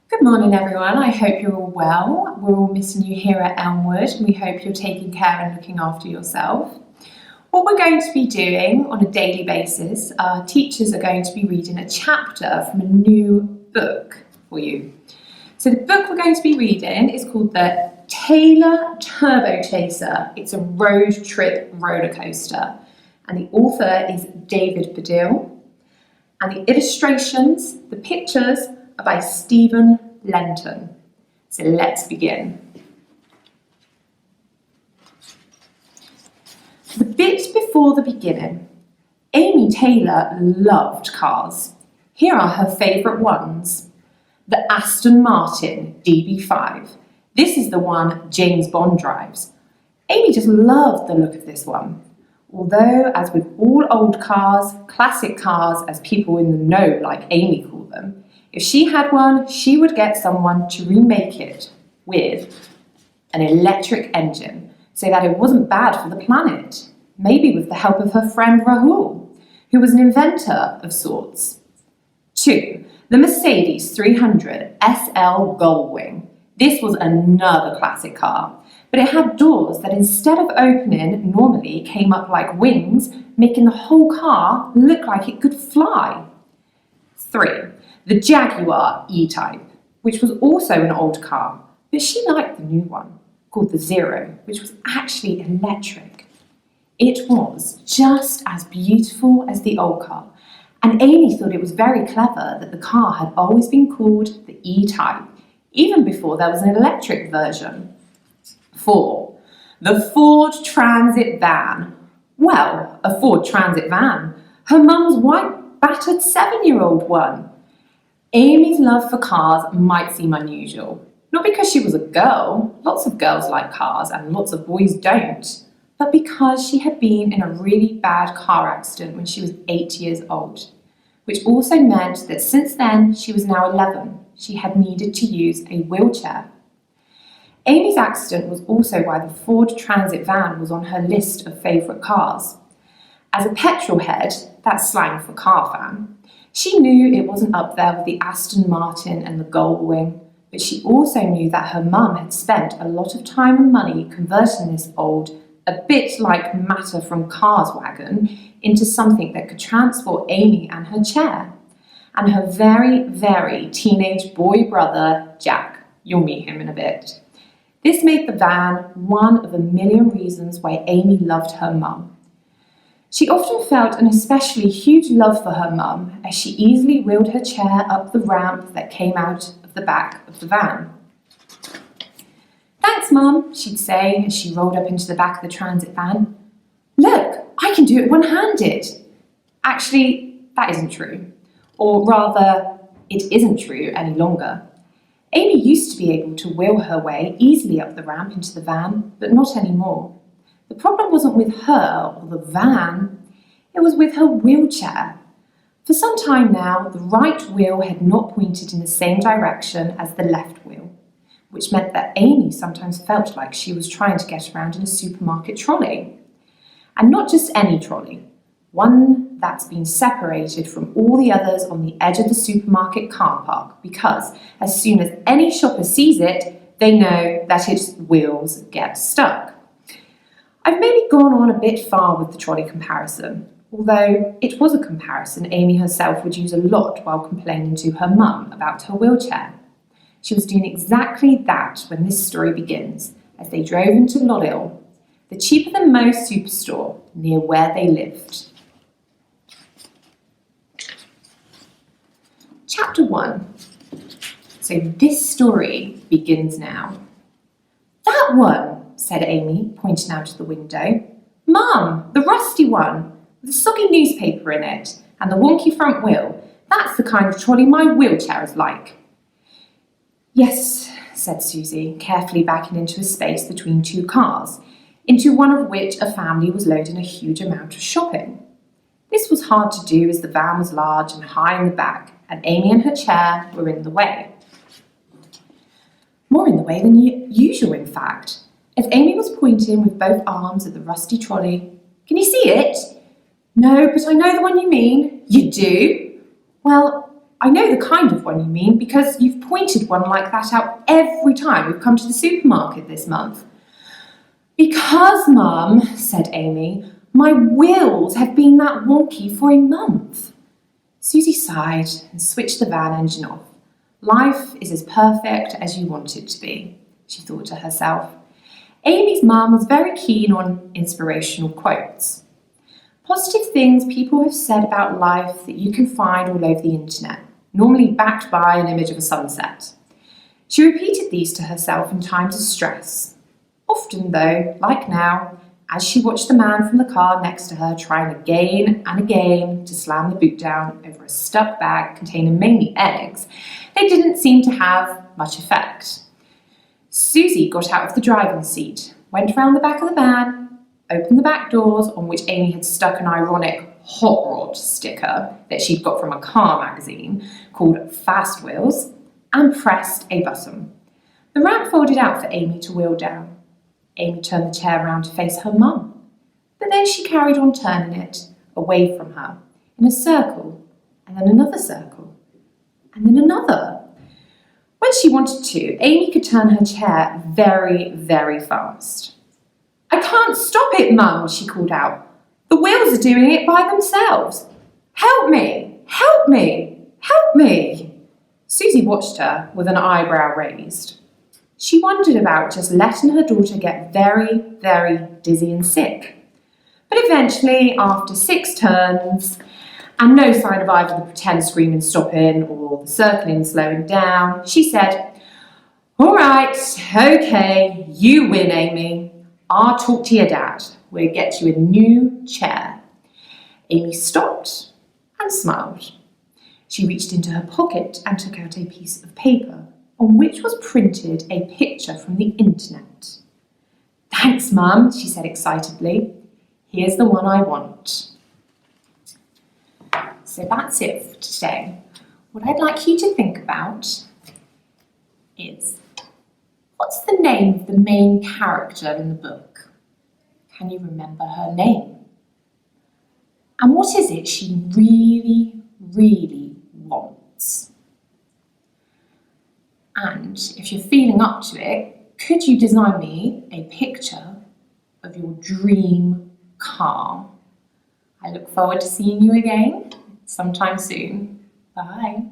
Good morning, everyone. I hope you're all well. We're all missing you here at Elmwood, and we hope you're taking care and looking after yourself. What we're going to be doing on a daily basis, our teachers are going to be reading a chapter from a new book for you. So the book we're going to be reading is called the Taylor Turbochaser. It's a road trip roller coaster, and the author is David Baddiel. And the illustrations, the pictures, are by Stephen Lenton. So let's begin. The bit before the beginning. Amy Taylor loved cars. Here are her favourite ones. The Aston Martin DB5. This is the one James Bond drives. Amy just loved the look of this one. Although, as with all old cars, classic cars, as people in the know like Amy call them, if she had one, she would get someone to remake it with an electric engine so that it wasn't bad for the planet, maybe with the help of her friend Rahul, who was an inventor of sorts. 2. The Mercedes 300 SL Gullwing. This was another classic car, but it had doors that instead of opening normally came up like wings, making the whole car look like it could fly. 3. The Jaguar E-Type, which was also an old car, but she liked the new one, called the Zero, which was actually electric. It was just as beautiful as the old car, and Amy thought it was very clever that the car had always been called the E-Type, even before there was an electric version. 4. The Ford Transit Van. Well, a Ford Transit Van. Her mum's white, battered 7-year-old one. Amy's love for cars might seem unusual. Not because she was a girl, lots of girls like cars and lots of boys don't, but because she had been in a really bad car accident when she was 8 years old, which also meant that since then she was now 11. She had needed to use a wheelchair. Amy's accident was also why the Ford Transit Van was on her list of favourite cars. As a petrol head, that's slang for car fan, she knew it wasn't up there with the Aston Martin and the Gullwing, but she also knew that her mum had spent a lot of time and money converting this old, a bit like matter from Cars wagon, into something that could transport Amy and her chair, and her very, very teenage boy brother, Jack. You'll meet him in a bit. This made the van one of a million reasons why Amy loved her mum. She often felt an especially huge love for her mum as she easily wheeled her chair up the ramp that came out of the back of the van. "Thanks, Mum," she'd say as she rolled up into the back of the transit van. "Look, I can do it one-handed." Actually, that isn't true. Or rather, it isn't true any longer. Amy used to be able to wheel her way easily up the ramp into the van, but not anymore. The problem wasn't with her or the van, it was with her wheelchair. For some time now, the right wheel had not pointed in the same direction as the left wheel, which meant that Amy sometimes felt like she was trying to get around in a supermarket trolley. And not just any trolley, one that's been separated from all the others on the edge of the supermarket car park, because as soon as any shopper sees it, they know that its wheels get stuck. I've maybe gone on a bit far with the trolley comparison, although it was a comparison Amy herself would use a lot while complaining to her mum about her wheelchair. She was doing exactly that when this story begins, as they drove into Lodhill, the cheaper-than-most superstore near where they lived. Chapter 1. So this story begins now. "That one," said Amy, pointing out of the window. "Mum, the rusty one, with the soggy newspaper in it, and the wonky front wheel. That's the kind of trolley my wheelchair is like." "Yes," said Susie, carefully backing into a space between two cars, into one of which a family was loading a huge amount of shopping. This was hard to do as the van was large and high in the back, and Amy and her chair were in the way. More in the way than usual, in fact, as Amy was pointing with both arms at the rusty trolley. "Can you see it?" "No, but I know the one you mean." "You do?" "Well, I know the kind of one you mean because you've pointed one like that out every time we've come to the supermarket this month. Because, Mum, said Amy, my wheels have been that wonky for a month. Susie sighed and switched the van engine off. Life is as perfect as you want it to be, she thought to herself. Amy's mum was very keen on inspirational quotes. Positive things people have said about life that you can find all over the internet, normally backed by an image of a sunset. She repeated these to herself in times of stress. Often, though, like now, as she watched the man from the car next to her trying again and again to slam the boot down over a stuck bag containing mainly eggs, they didn't seem to have much effect. Susie got out of the driving seat, went round the back of the van, opened the back doors on which Amy had stuck an ironic hot rod sticker that she'd got from a car magazine called Fast Wheels, and pressed a button. The ramp folded out for Amy to wheel down. Amy turned the chair round to face her mum, but then she carried on turning it away from her in a circle, and then another circle, and then another. When she wanted to, Amy could turn her chair very, very fast. I can't stop it, Mum, she called out. The wheels are doing it by themselves. Help me, help me, help me. Susie watched her with an eyebrow raised. She wondered about just letting her daughter get very, very dizzy and sick. But eventually, after 6 turns, and no sign of either the pretend screaming stopping or the circling slowing down, she said, All right, okay, you win, Amy. I'll talk to your dad. We'll get you a new chair. Amy stopped and smiled. She reached into her pocket and took out a piece of paper on which was printed a picture from the internet. Thanks, Mum, she said excitedly. Here's the one I want. So that's it for today. What I'd like you to think about is, what's the name of the main character in the book? Can you remember her name? And what is it she really, really wants? And if you're feeling up to it, could you design me a picture of your dream car? I look forward to seeing you again sometime soon. Bye.